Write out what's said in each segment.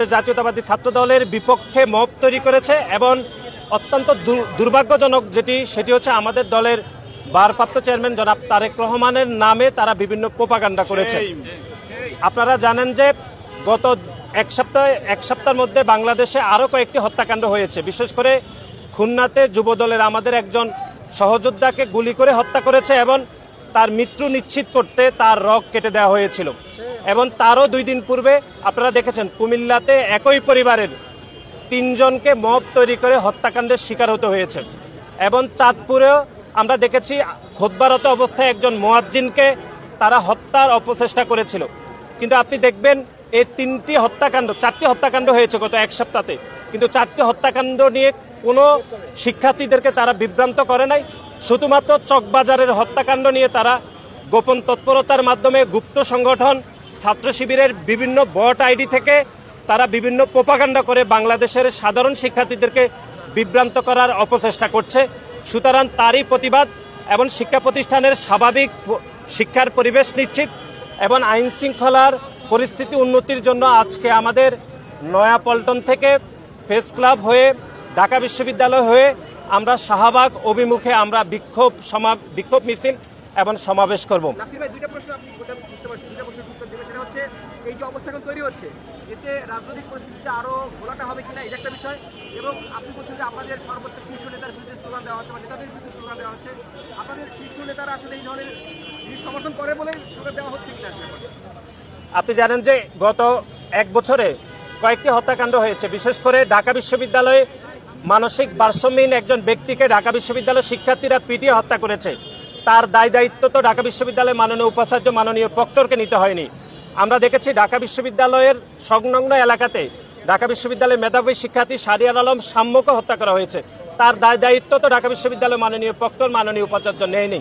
জাতীয়তাবাদী ছাত্র দলের বিপক্ষে মব তৈরি করেছে এবং অত্যন্ত দুর্ভাগ্যজনক সেটি হচ্ছে আমাদের দলের ভারপ্রাপ্ত চেয়ারম্যান জনাব তারেক রহমানের নামে তারা বিভিন্ন প্রোপাগান্ডা করেছে। আপনারা জানেন যে গত এক সপ্তাহের মধ্যে বাংলাদেশে আরো কয়েকটি হত্যাকাণ্ড হয়েছে। বিশেষ করে খুলনাতে যুব দলের আমাদের একজন সহযোদ্ধাকে গুলি করে হত্যা করেছে এবং তার মৃত্যু নিশ্চিত করতে তার রগ কেটে দেওয়া হয়েছিল। এবং তারও 2 দিন পূর্বে আপনারা দেখেছেন কুমিল্লাতে একই পরিবারের 3 জনকে মব তৈরি করে হত্যাকাণ্ডের শিকার হতে হয়েছে। এবং চাঁদপুরেও আমরা দেখেছি খুতবারত অবস্থায় একজন মুয়াজ্জিনকে তারা হত্যার অপচেষ্টা করেছিল। কিন্তু আপনি দেখবেন এই 4টি হত্যাকাণ্ড হয়েছে গত এক সপ্তাহে, কিন্তু 4টি হত্যাকাণ্ড নিয়ে কোনো শিক্ষার্থীদেরকে তারা বিভ্রান্ত করে নাই। শুধুমাত্র চকবাজারের হত্যাকাণ্ড নিয়ে তারা গোপন তৎপরতার মাধ্যমে গুপ্ত সংগঠন ছাত্র শিবিরের বিভিন্ন বট আইডি থেকে তারা বিভিন্ন প্রোপাগান্ডা করে বাংলাদেশের সাধারণ শিক্ষার্থীদেরকে বিভ্রান্ত করার অপচেষ্টা করছে। সুতরাং তারই প্রতিবাদ এবং শিক্ষা প্রতিষ্ঠানের স্বাভাবিক শিক্ষার পরিবেশ নিশ্চিত এবং আইন শৃঙ্খলার পরিস্থিতি উন্নতির জন্য আজকে আমাদের নয়াপল্টন থেকে প্রেস ক্লাব হয়ে ঢাকা বিশ্ববিদ্যালয় হয়ে আমরা শাহবাগ অভিমুখে আমরা বিক্ষোভ মিছিল এবং সমাবেশ করব। এই যে অবস্থা এখন তৈরি হচ্ছে এতে রাজনৈতিক পরিস্থিতিটা আরো ঘোলাটা হবে কিনা এটা একটা বিষয়, এবং আপনি বলছেন যে আপনাদের সর্বোচ্চ শীর্ষ নেতার বিরুদ্ধে স্লোগান দেওয়া হচ্ছে বা নেতাদের বিরুদ্ধে স্লোগান দেওয়া হচ্ছে, আপনাদের শীর্ষ নেতারা আসলে এই ধরনের সমর্থন করে বলে স্লোগান দেওয়া হচ্ছে কিনা? আপনি জানেন যে গত 1 বছরে কয়েকটি হত্যাকাণ্ড হয়েছে। বিশেষ করে ঢাকা বিশ্ববিদ্যালয়ে মানসিক ভারসাম্যহীন একজন ব্যক্তিকে ঢাকা বিশ্ববিদ্যালয়ের শিক্ষার্থীরা পিটিয়ে হত্যা করেছে। তার দায়িত্ব তো ঢাকা বিশ্ববিদ্যালয়ের মাননীয় উপাচার্য মাননীয় প্রক্টরকে নিতে হয়নি। আমরা দেখেছি ঢাকা বিশ্ববিদ্যালয়ের সংলগ্ন এলাকাতে ঢাকা বিশ্ববিদ্যালয়ের মেধাবী শিক্ষার্থী শাহরিয়ার আলম সাম্যকে হত্যা করা হয়েছে। তার দায়িত্ব তো ঢাকা বিশ্ববিদ্যালয়ের মাননীয় প্রক্টর মাননীয় উপাচার্য নেয়নি।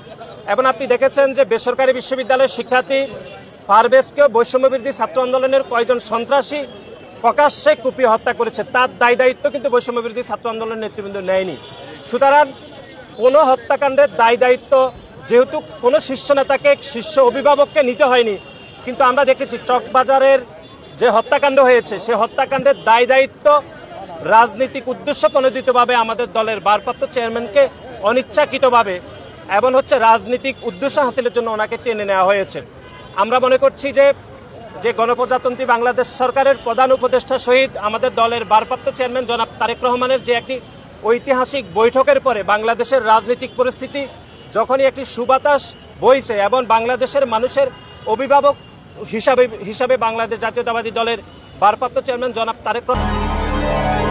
এবং আপনি দেখেছেন যে বেসরকারি বিশ্ববিদ্যালয়ের শিক্ষার্থী পারভেজকে বৈষম্যবিরোধী ছাত্র আন্দোলনের কয়েকজন সন্ত্রাসী প্রকাশ্যে কুপিয়ে হত্যা করেছে। তার দায়িত্ব কিন্তু বৈষম্যবিরোধী ছাত্র আন্দোলনের নেতৃবৃন্দ নেয়নি। সুতরাং কোনো হত্যাকাণ্ডের দায়িত্ব যেহেতু কোনো শীর্ষ নেতাকে শীর্ষ অভিভাবককে নিতে হয়নি, কিন্তু আমরা দেখেছি চকবাজারের যে হত্যাকাণ্ড হয়েছে সে হত্যাকাণ্ডের দায়িত্ব রাজনৈতিক উদ্দেশ্য প্রণোদিতভাবে আমাদের দলের ভারপ্রাপ্ত চেয়ারম্যানকে অনিচ্ছাকৃতভাবে এবং রাজনৈতিক উদ্দেশ্য হাসিলের জন্য ওনাকে টেনে নেওয়া হয়েছে। আমরা মনে করছি যে গণপ্রজাতন্ত্রী বাংলাদেশ সরকারের প্রধান উপদেষ্টা সহিত আমাদের দলের ভারপ্রাপ্ত চেয়ারম্যান জনাব তারেক রহমানের যে একটি ঐতিহাসিক বৈঠকের পরে বাংলাদেশের রাজনৈতিক পরিস্থিতি যখনই একটি সুবাতাস বইছে এবং বাংলাদেশের মানুষের অভিভাবক হিসাবে বাংলাদেশ জাতীয়তাবাদী দলের ভারপ্রাপ্ত চেয়ারম্যান জনাব তারেক রহমান